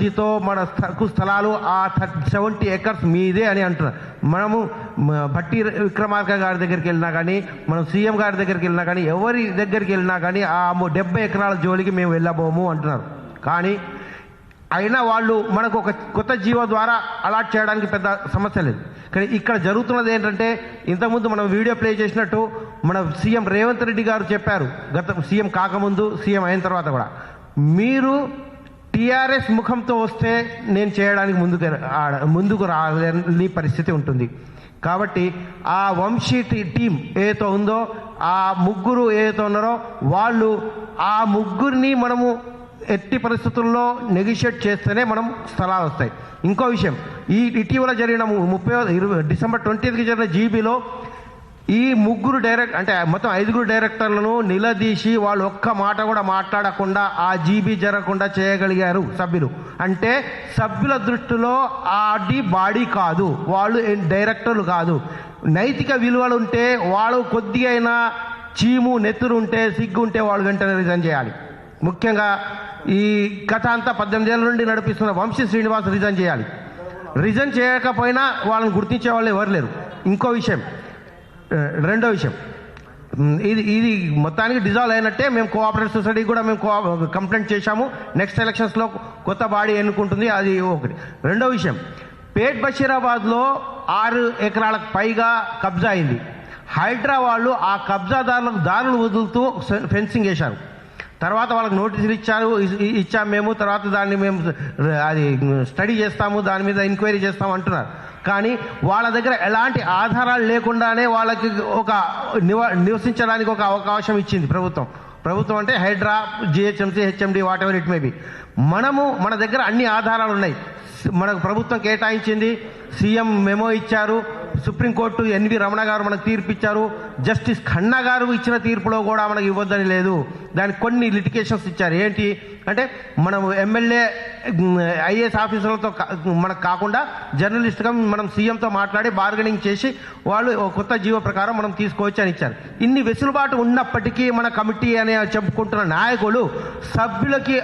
అనుమతితో మన స్థలాలు ఆ 70 acres మీదే అని అంటున్నారు. మనము భట్టి విక్రమార్క గారి దగ్గరికి వెళ్ళినా కానీ, మనం సీఎం గారి దగ్గరికి వెళ్ళినా కానీ, ఎవరి దగ్గరికి వెళ్ళినా కానీ ఆ 70 ఎకరాల జోలికి మేము వెళ్ళబోము అంటున్నారు. కానీ అయినా వాళ్ళు మనకు ఒక కొత్త జీవో ద్వారా అలాట్ చేయడానికి పెద్ద సమస్య లేదు. కానీ ఇక్కడ జరుగుతున్నది ఏంటంటే, ఇంతకుముందు మనం వీడియో ప్లే చేసినట్టు మన సీఎం రేవంత్ రెడ్డి గారు చెప్పారు, గత సీఎం కాకముందు సీఎం అయిన తర్వాత కూడా, మీరు టీఆర్ఎస్ ముఖంతో వస్తే నేను చేయడానికి ముందుకు రాలేని పరిస్థితి ఉంటుంది. కాబట్టి ఆ వంశీ టీం ఏదైతే ఉందో, ఆ ముగ్గురు ఏదైతే ఉన్నారో వాళ్ళు, ఆ ముగ్గురిని మనము ఎట్టి పరిస్థితుల్లో నెగోషియేట్ చేస్తేనే మనం స్థలాలు వస్తాయి. ఇంకో విషయం, ఈ ఇటీవల జరిగిన డిసెంబర్ 20కి జరిగిన జీబీలో ఈ ముగ్గురు మొత్తం 5 డైరెక్టర్లను నిలదీసి వాళ్ళు ఒక్క మాట కూడా మాట్లాడకుండా ఆ జీబీ జరగకుండా చేయగలిగారు సభ్యులు. అంటే సభ్యుల దృష్టిలో అది బాడీ కాదు, వాళ్ళు డైరెక్టర్లు కాదు. నైతిక విలువలు ఉంటే, వాళ్ళు కొద్దిగా అయినా చీము నెత్తురు ఉంటే, సిగ్గు ఉంటే వాళ్ళు వెంటనే రిజైన్ చేయాలి. ముఖ్యంగా ఈ కథ అంతా 18 ఏళ్ళ నుండి నడిపిస్తున్న వంశీ శ్రీనివాస్ రిజైన్ చేయాలి. రిజైన్ చేయకపోయినా వాళ్ళని గుర్తించే వాళ్ళు ఎవరు లేరు. ఇంకో విషయం, రెండో విషయం, ఇది మొత్తానికి డిజాల్వ్ అయినట్టే. మేము కోఆపరేటివ్ సొసైటీ కూడా మేము కంప్లైంట్ చేశాము. నెక్స్ట్ ఎలక్షన్స్లో కొత్త బాడీ ఎన్నుకుంటుంది, అది ఒకటి. రెండో విషయం, పేట్ బషీరాబాద్లో 6 ఎకరాలకు పైగా కబ్జా అయింది. హైడ్రా వాళ్ళు ఆ కబ్జాదారులకు దారులు వదులుతూ ఫెన్సింగ్ వేశారు. తర్వాత వాళ్ళకి నోటీసులు ఇచ్చాము మేము. తర్వాత దాన్ని మేము అది స్టడీ చేస్తాము, దాని మీద ఎంక్వైరీ చేస్తాము అంటున్నారు. కానీ వాళ్ళ దగ్గర ఎలాంటి ఆధారాలు లేకుండానే వాళ్ళకి ఒక నివసించడానికి ఒక అవకాశం ఇచ్చింది ప్రభుత్వం అంటే HYDRAA, GHMC, HMD, whatever it may be. మన దగ్గర అన్ని ఆధారాలు ఉన్నాయి. మనకు ప్రభుత్వం కేటాయించింది, సీఎం మెమో ఇచ్చారు, సుప్రీంకోర్టు ఎన్వి రమణ గారు మనకు తీర్పు ఇచ్చారు, జస్టిస్ ఖన్నా గారు ఇచ్చిన తీర్పులో కూడా మనకు ఇవ్వద్దని లేదు. దానికి కొన్ని లిటిగేషన్స్ ఇచ్చారు. ఏంటి అంటే, మనం ఎమ్మెల్యే ఐఏఎస్ ఆఫీసర్లతో మనకు కాకుండా జర్నలిస్ట్గా మనం సీఎంతో మాట్లాడి బార్గెనింగ్ చేసి వాళ్ళు కొత్త జీవో ప్రకారం మనం తీసుకోవచ్చు అని ఇచ్చారు. ఇన్ని వెసులుబాటు ఉన్నప్పటికీ మన కమిటీ అనే చెప్పుకుంటున్న నాయకులు సభ్యులకి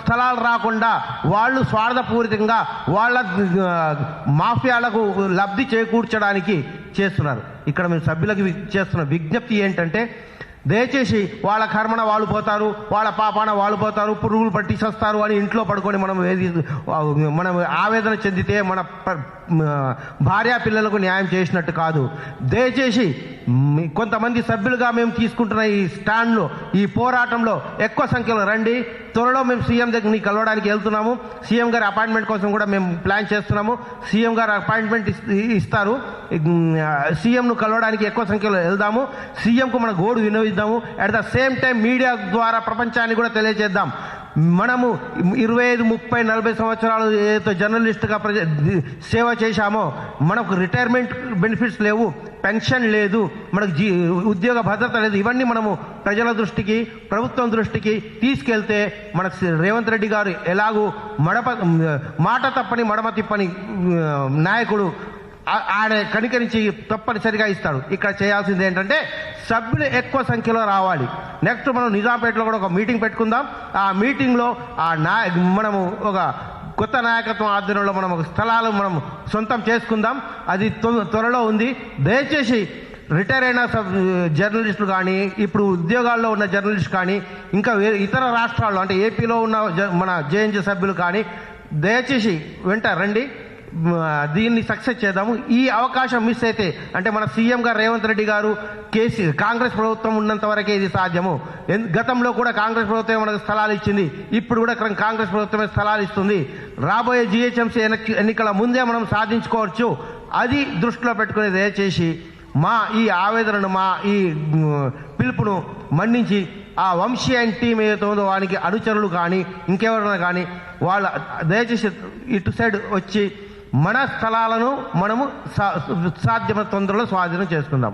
స్థలాలు రాకుండా వాళ్ళు స్వార్థపూరితంగా వాళ్ళ మాఫియాలకు లబ్ధి చేకూర్చడానికి చేస్తున్నారు. ఇక్కడ మేము సభ్యులకు చేస్తున్న విజ్ఞప్తి ఏంటంటే, దయచేసి వాళ్ళ కర్మన వాళ్ళు పోతారు, వాళ్ళ పాపాన వాళ్ళు పోతారు, పురుగులు పట్టి చేస్తారు అని ఇంట్లో పడుకొని మనం ఆవేదన చెందితే మన భార్యా పిల్లలకు న్యాయం చేసినట్టు కాదు. దయచేసి కొంతమంది సభ్యులుగా మేము తీసుకుంటున్న ఈ స్టాండ్లో, ఈ పోరాటంలో ఎక్కువ సంఖ్యలో రండి. త్వరలో మేము సీఎం దగ్గర కలవడానికి వెళ్తున్నాము. సీఎం గారి అపాయింట్మెంట్ కోసం కూడా మేము ప్లాన్ చేస్తున్నాము. సీఎం గారు అపాయింట్మెంట్ ఇస్తారు. సీఎంను కలవడానికి ఎక్కువ సంఖ్యలో వెళ్దాము. సీఎంకు మన గోడు వినవిద్దాము. At the same time media ద్వారా ప్రపంచాన్ని కూడా తెలియజేద్దాం. మనము 25, 30, 40 సంవత్సరాలు ఏదైతే జర్నలిస్ట్గా సేవ చేశామో, మనకు రిటైర్మెంట్ బెనిఫిట్స్ లేవు, పెన్షన్ లేదు, మనకు ఉద్యోగ భద్రత లేదు. ఇవన్నీ మనము ప్రజల దృష్టికి, ప్రభుత్వం దృష్టికి తీసుకెళ్తే మనకు రేవంత్ రెడ్డి గారు ఎలాగూ మాట తప్పని మడమ తిప్పని నాయకుడు, ఆయన కనికరించి తప్పనిసరిగా ఇస్తాడు. ఇక్కడ చేయాల్సింది ఏంటంటే, సభ్యులు ఎక్కువ సంఖ్యలో రావాలి. నెక్స్ట్ మనం నిజాంపేటలో కూడా ఒక మీటింగ్ పెట్టుకుందాం. ఆ మీటింగ్లో మనము ఒక కొత్త నాయకత్వం ఆధ్వర్యంలో మనం ఒక స్థలాలు మనం సొంతం చేసుకుందాం. అది త్వరలో ఉంది. దయచేసి రిటైర్ అయిన జర్నలిస్టులు కానీ, ఇప్పుడు ఉద్యోగాల్లో ఉన్న జర్నలిస్టు కానీ, ఇంకా ఇతర రాష్ట్రాల్లో అంటే ఏపీలో ఉన్న మన జేఎన్జే సభ్యులు కానీ దయచేసి వెంట రండి. దీన్ని సక్సెస్ చేద్దాము. ఈ అవకాశం మిస్ అయితే అంటే మన సీఎం గారు రేవంత్ రెడ్డి గారు కాంగ్రెస్ ప్రభుత్వం ఉన్నంత వరకే ఇది సాధ్యము. గతంలో కూడా కాంగ్రెస్ ప్రభుత్వం మనకు స్థలాలు ఇచ్చింది, ఇప్పుడు కూడా కాంగ్రెస్ ప్రభుత్వమే స్థలాలు ఇస్తుంది. రాబోయే జిహెచ్ఎంసీ ఎన్నికల ముందే మనం సాధించుకోవచ్చు. అది దృష్టిలో పెట్టుకుని దయచేసి మా ఈ ఆవేదనను, మా ఈ పిలుపును మన్నించి ఆ వంశీ అండ్ టీం ఏదైతే ఉందో వానికి అనుచరులు కానీ ఇంకెవరైనా కానీ వాళ్ళ దయచేసి ఇటు సైడ్ వచ్చి మన స్థలాలను మనము సాధ్యమైన తొందరలో స్వాధీనం చేసుకుందాం.